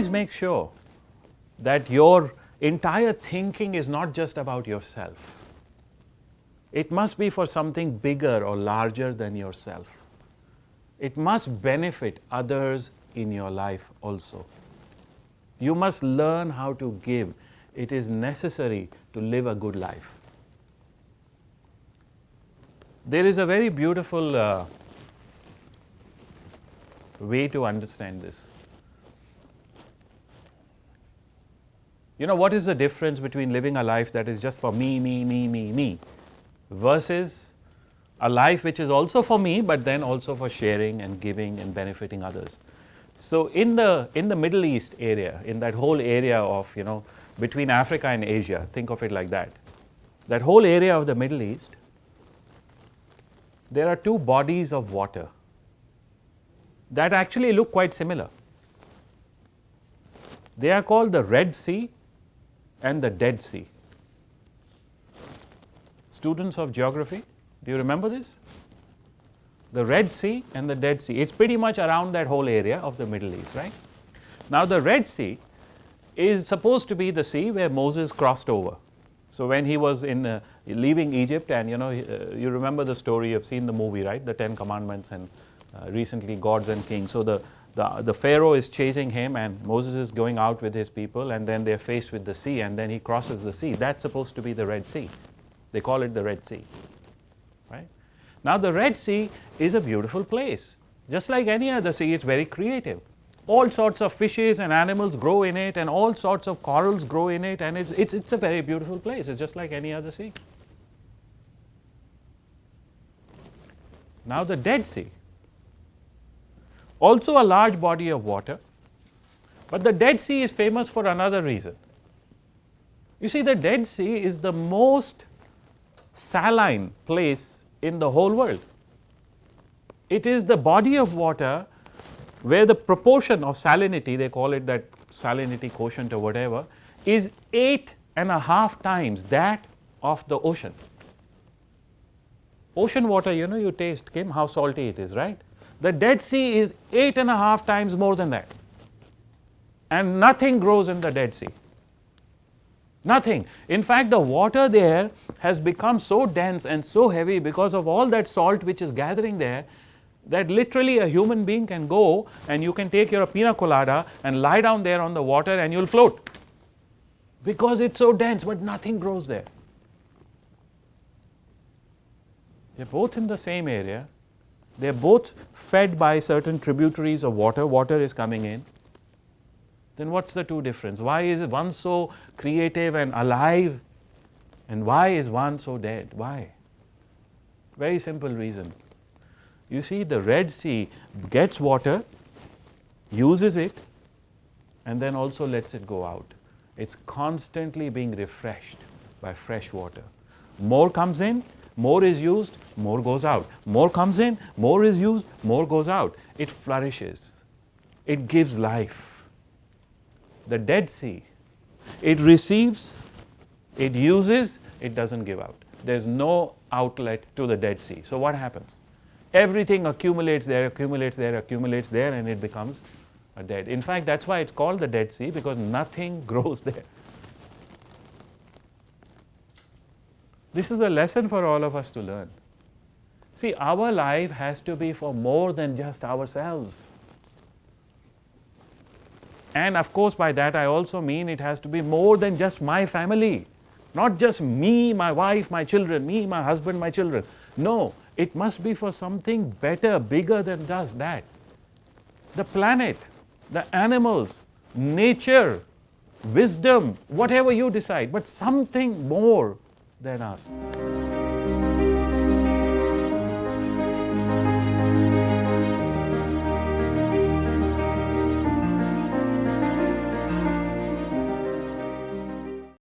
always make sure that your entire thinking is not just about yourself. It must be for something bigger or larger than yourself. It must benefit others in your life also. You must learn how to give. It is necessary to live a good life. There is a very beautiful way to understand this. You know, what is the difference between living a life that is just for me, versus a life which is also for me, but then also for sharing and giving and benefiting others? So in the Middle East area, in that whole area of, between Africa and Asia, think of it like that. That whole area of the Middle East, there are two bodies of water that actually look quite similar. They are called the Red Sea and the Dead Sea. Students of geography, do you remember this? The Red Sea and the Dead Sea. It's pretty much around that whole area of the Middle East, right? Now the Red Sea is supposed to be the sea where Moses crossed over. So when he was leaving Egypt, and you remember the story, you've seen the movie, right? The 10 Commandments and recently Gods and Kings. So the Pharaoh is chasing him, and Moses is going out with his people, and then they're faced with the sea, and then he crosses the sea. That's supposed to be the Red Sea. They call it the Red Sea, right? Now the Red Sea is a beautiful place. Just like any other sea, it's very creative. All sorts of fishes and animals grow in it, and all sorts of corals grow in it, and it's a very beautiful place. It's just like any other sea. Now the Dead Sea, also a large body of water, but the Dead Sea is famous for another reason. You see, the Dead Sea is the most saline place in the whole world. It is the body of water where the proportion of salinity, they call it that salinity quotient or whatever, is 8.5 times that of the ocean. Ocean water, you taste, Kim, how salty it is, right? The Dead Sea is 8.5 times more than that. And nothing grows in the Dead Sea. Nothing. In fact, the water there has become so dense and so heavy because of all that salt which is gathering there, that literally a human being can go and you can take your pina colada and lie down there on the water and you'll float. Because it's so dense, but nothing grows there. They're both in the same area. They're both fed by certain tributaries of water. Water is coming in. Then what's the two difference? Why is one so creative and alive, and why is one so dead? Why? Very simple reason. You see, the Red Sea gets water, uses it, and then also lets it go out. It's constantly being refreshed by fresh water. More comes in, more is used, more goes out. More comes in, more is used, more goes out. It flourishes. It gives life. The Dead Sea, it receives, it uses, it doesn't give out. There's no outlet to the Dead Sea. So what happens? Everything accumulates there, and it becomes a dead. In fact, that's why it's called the Dead Sea, because nothing grows there. This is a lesson for all of us to learn. See, our life has to be for more than just ourselves. And of course, by that I also mean it has to be more than just my family. Not just me, my wife, my children, me, my husband, my children. No, it must be for something better, bigger than just that. The planet, the animals, nature, wisdom, whatever you decide, but something more than us.